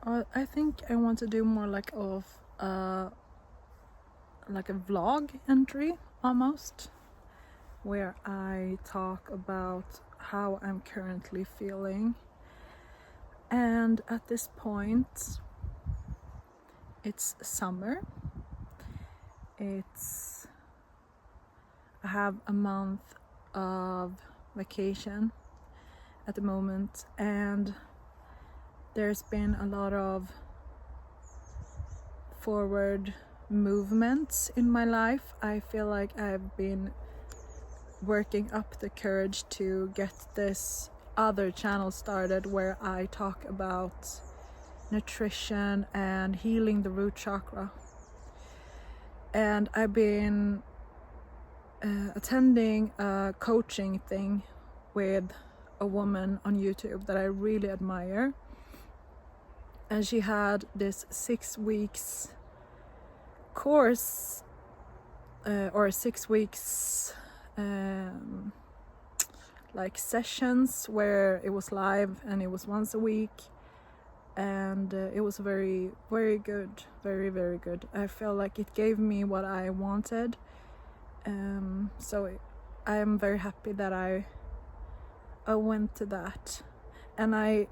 I think I want to do more like a vlog entry almost, where I talk about how I'm currently feeling. And at this point, it's summer. I have a month of vacation at the moment, and there's been a lot of forward movements in my life. I feel like I've been working up the courage to get this other channel started where I talk about nutrition and healing the root chakra. And I've been attending a coaching thing with a woman on YouTube that I really admire. And she had this 6 weeks course or 6 weeks like sessions where it was live and it was once a week, and it was very good, very good. I feel like it gave me what I wanted, so I am very happy that I went to that, and I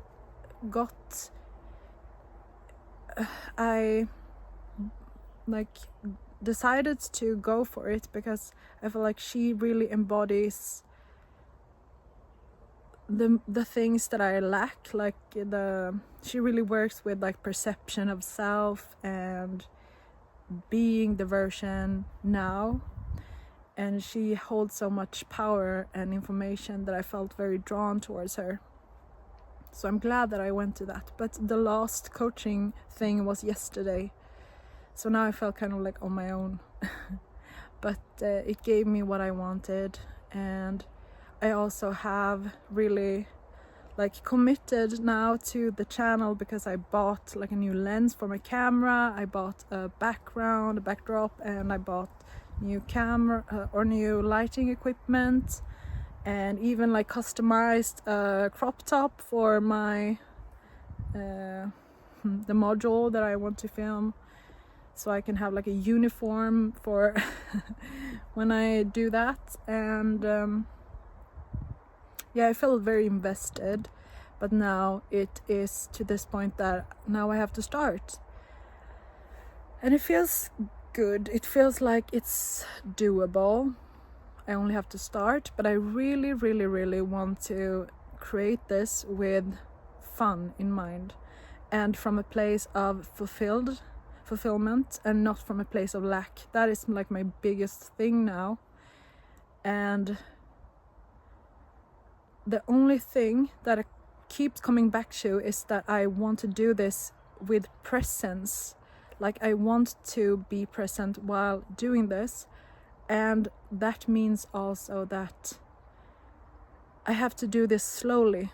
decided to go for it because I feel like she really embodies the things that I lack. She really works with like perception of self and being the version now, and she holds so much power and information that I felt very drawn towards her. So I'm glad that I went to that. But the last coaching thing was yesterday, so now I felt kind of like on my own. But it gave me what I wanted, and I also have really like committed now to the channel because I bought like a new lens for my camera, I bought a backdrop, and I bought new camera or new lighting equipment, and even like customized a crop top for my the module that I want to film, so I can have like a uniform for when I do that. And yeah, I felt very invested, but now it is to this point that now I have to start, and it feels good. It feels like it's doable. I only have to start, but I really want to create this with fun in mind and from a place of fulfillment and not from a place of lack. That is like my biggest thing now, and the only thing that I keep coming back to is that I want to do this with presence. Like I want to be present while doing this, and that means also that I have to do this slowly.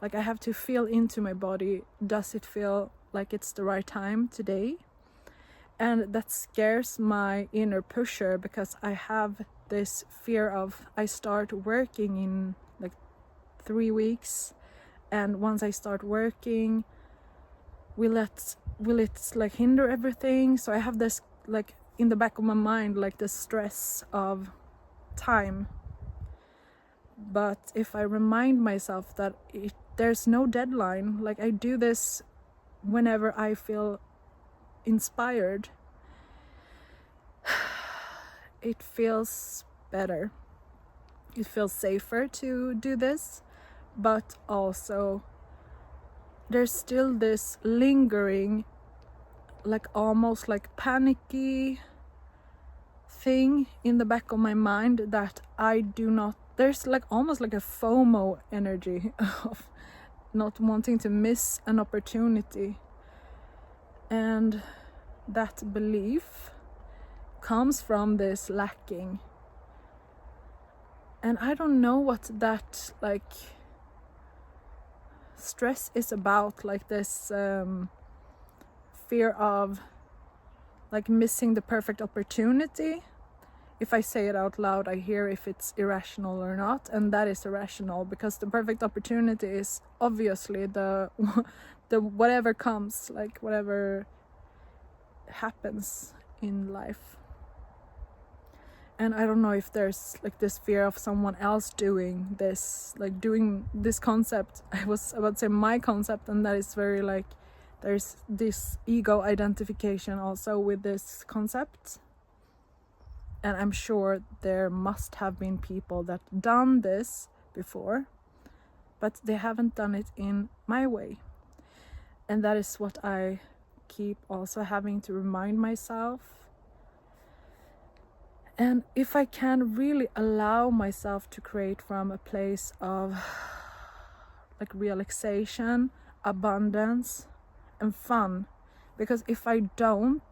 Like I have to feel into my body. Does it feel like it's the right time today? And that scares my inner pusher, because I have this fear of I start working in like 3 weeks, and once I start working, will it like hinder everything? So I have this like in the back of my mind, like the stress of time. But if I remind myself that there's no deadline, like I do this whenever I feel inspired, it feels better. It feels safer to do this, but also there's still this lingering, like almost like panicky thing in the back of my mind that I do not, there's like almost like a FOMO energy of not wanting to miss an opportunity. And that belief comes from this lacking. And I don't know what that like stress is about, like this fear of like missing the perfect opportunity. If I say it out loud, I hear if it's irrational or not, and that is irrational, because the perfect opportunity is obviously the the whatever comes, like whatever happens in life. And I don't know if there's like this fear of someone else doing this, like doing this concept. I was about to say my concept, and that is very like, there's this ego identification also with this concept. And I'm sure there must have been people that done this before, but they haven't done it in my way. And that is what I keep also having to remind myself. And if I can really allow myself to create from a place of like relaxation, abundance, and fun, because if I don't,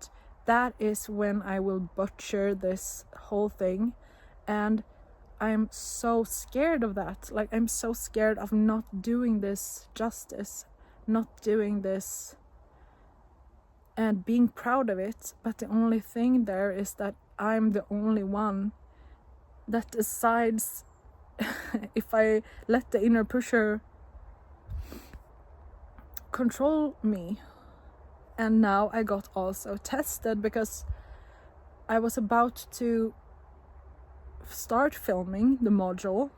that is when I will butcher this whole thing. And I'm so scared of that. Like, I'm so scared of not doing this justice, not doing this and being proud of it. But the only thing there is that I'm the only one that decides if I let the inner pusher control me. And now I got also tested, because I was about to start filming the module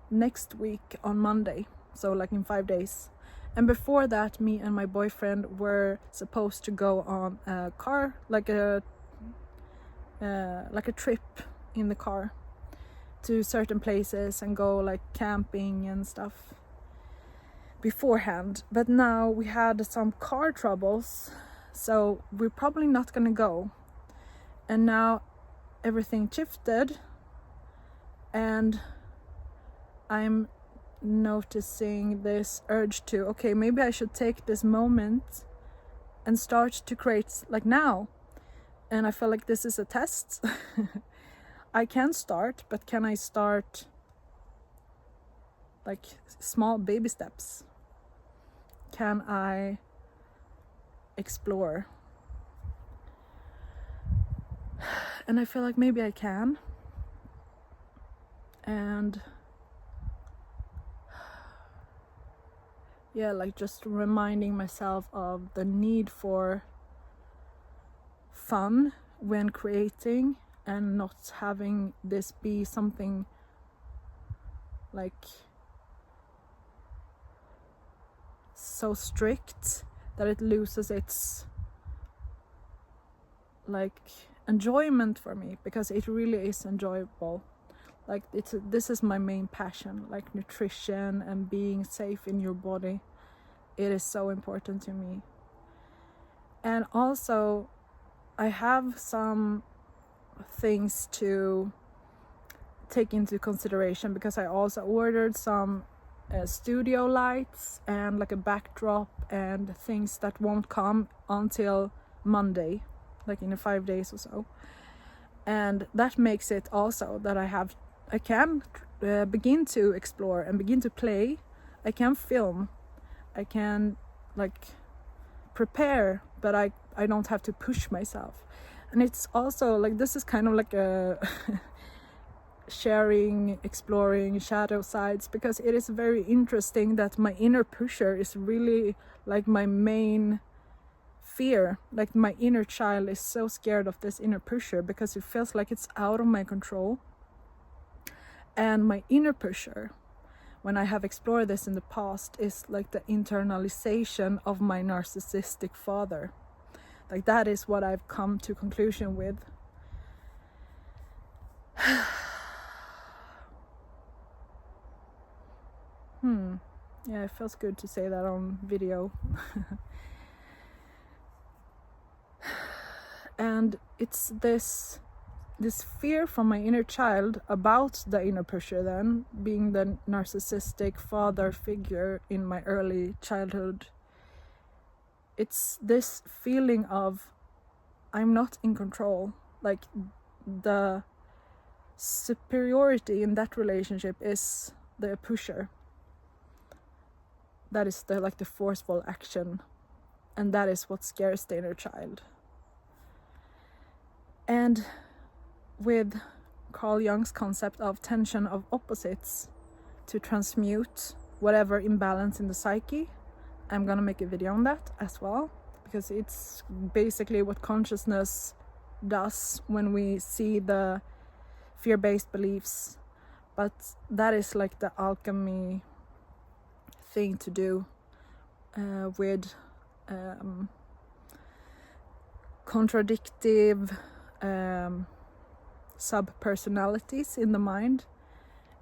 next week on Monday, so like in 5 days. And before that, me and my boyfriend were supposed to go on a car, like a trip in the car to certain places and go like camping and stuff beforehand. But now we had some car troubles, so we're probably not gonna go. And now everything shifted, and I'm noticing this urge to, okay, maybe I should take this moment and start to create like now. And I feel like this is a test. I can start, but can I start like small baby steps? Can I explore? And I feel like maybe I can. And yeah, like just reminding myself of the need for fun when creating, and not having this be something like so strict that it loses its like enjoyment for me, because it really is enjoyable. Like this is my main passion, like nutrition and being safe in your body. It is so important to me. And also I have some things to take into consideration, because I also ordered some studio lights and like a backdrop and things that won't come until Monday, like in 5 days or so. And that makes it also that I can begin to explore and begin to play. I can film, I can like prepare, but I don't have to push myself. And it's also like, this is kind of like a sharing, exploring shadow sides, because it is very interesting that my inner pusher is really like my main fear. Like my inner child is so scared of this inner pusher, because it feels like it's out of my control. And my inner pusher, when I have explored this in the past, is like the internalization of my narcissistic father. Like that is what I've come to conclusion with. Yeah, it feels good to say that on video. And it's this fear from my inner child about the inner pusher, then being the narcissistic father figure in my early childhood. It's this feeling of I'm not in control. Like the superiority in that relationship is the pusher. That is the forceful action, and that is what scares the inner child. And with Carl Jung's concept of tension of opposites, to transmute whatever imbalance in the psyche, I'm gonna make a video on that as well, because it's basically what consciousness does when we see the fear-based beliefs. But that is like the alchemy thing to do with contradictive sub-personalities in the mind.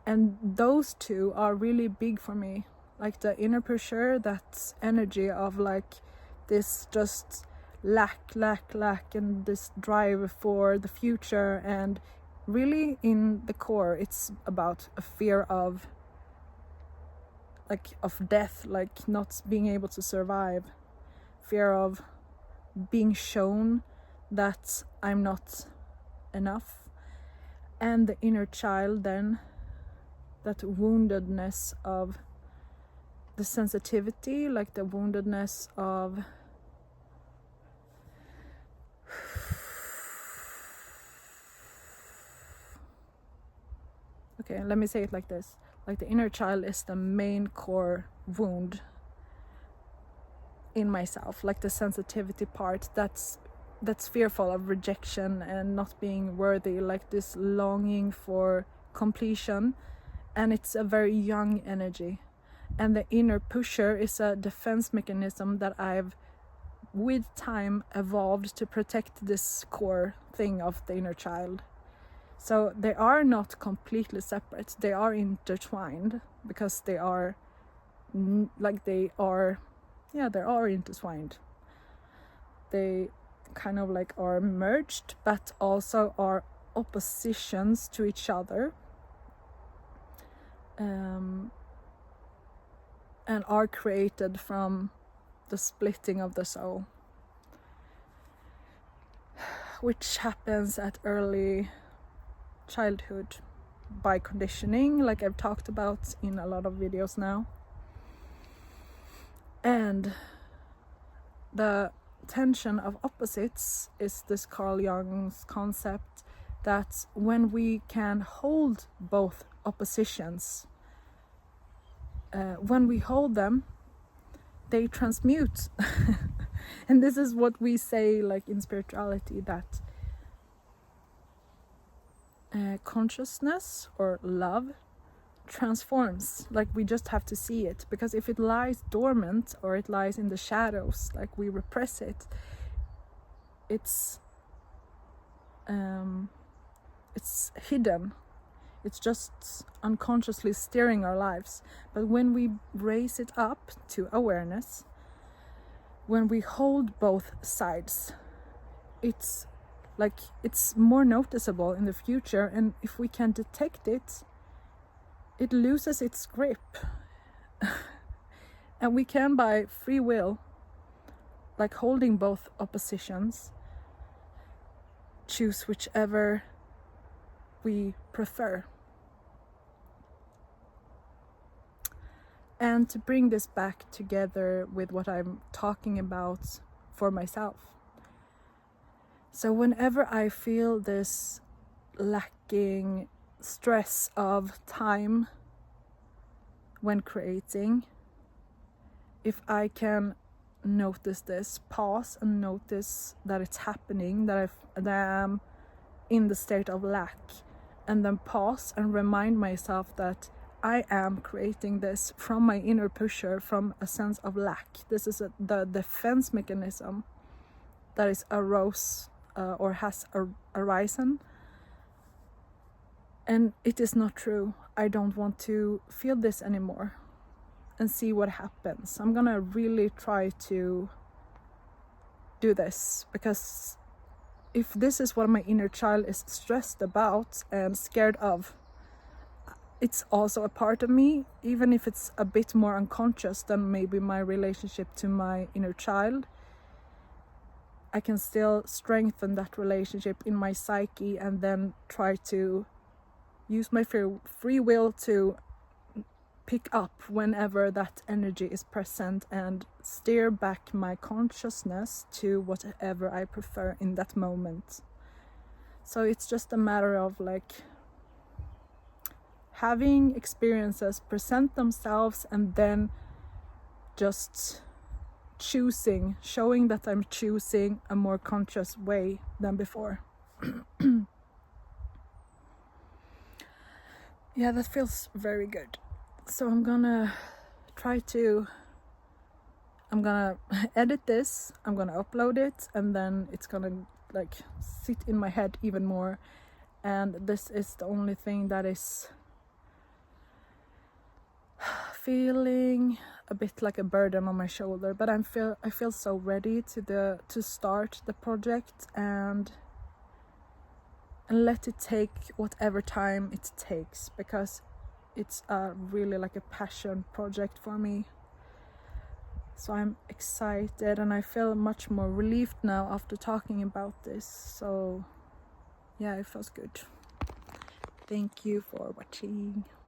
And those two are really big for me. Like the inner pusher, that energy of like this just lack, and this drive for the future. And really in the core, it's about a fear of death, like not being able to survive, fear of being shown that I'm not enough. And the inner child, then that woundedness of the sensitivity, like the woundedness of okay, let me say it like this. Like the inner child is the main core wound in myself, like the sensitivity part that's fearful of rejection and not being worthy, like this longing for completion. And it's a very young energy. And the inner pusher is a defense mechanism that I've with time evolved to protect this core thing of the inner child. So they are not completely separate, they are intertwined, because they are intertwined. They kind of like are merged, but also are oppositions to each other, and are created from the splitting of the soul, which happens at early childhood by conditioning, like I've talked about in a lot of videos now. And the tension of opposites is this Carl Jung's concept that when we can hold both oppositions, when we hold them, they transmute. And this is what we say, like in spirituality, that consciousness or love transforms. Like we just have to see it, because if it lies dormant or it lies in the shadows, like we repress it, it's hidden, it's just unconsciously steering our lives. But when we raise it up to awareness, when we hold both sides, it's more noticeable in the future. And if we can detect it, it loses its grip. And we can, by free will, like holding both oppositions, choose whichever we prefer. And to bring this back together with what I'm talking about for myself. So whenever I feel this lacking stress of time when creating, if I can notice this, pause and notice that it's happening, that I'm in the state of lack, and then pause and remind myself that I am creating this from my inner pusher, from a sense of lack. This is the defense mechanism that is or has arisen. And it is not true. I don't want to feel this anymore, and see what happens. I'm gonna really try to do this, because if this is what my inner child is stressed about and scared of, it's also a part of me, even if it's a bit more unconscious than maybe my relationship to my inner child. I can still strengthen that relationship in my psyche, and then try to use my free will to pick up whenever that energy is present, and steer back my consciousness to whatever I prefer in that moment. So it's just a matter of like having experiences present themselves, and then just showing that I'm choosing a more conscious way than before. Yeah, that feels very good. So I'm gonna edit this, I'm gonna upload it, and then it's gonna like sit in my head even more. And this is the only thing that is feeling a bit like a burden on my shoulder, but I feel so ready to start the project and let it take whatever time it takes, because it's really like a passion project for me. So I'm excited, and I feel much more relieved now after talking about this. So yeah, it feels good. Thank you for watching.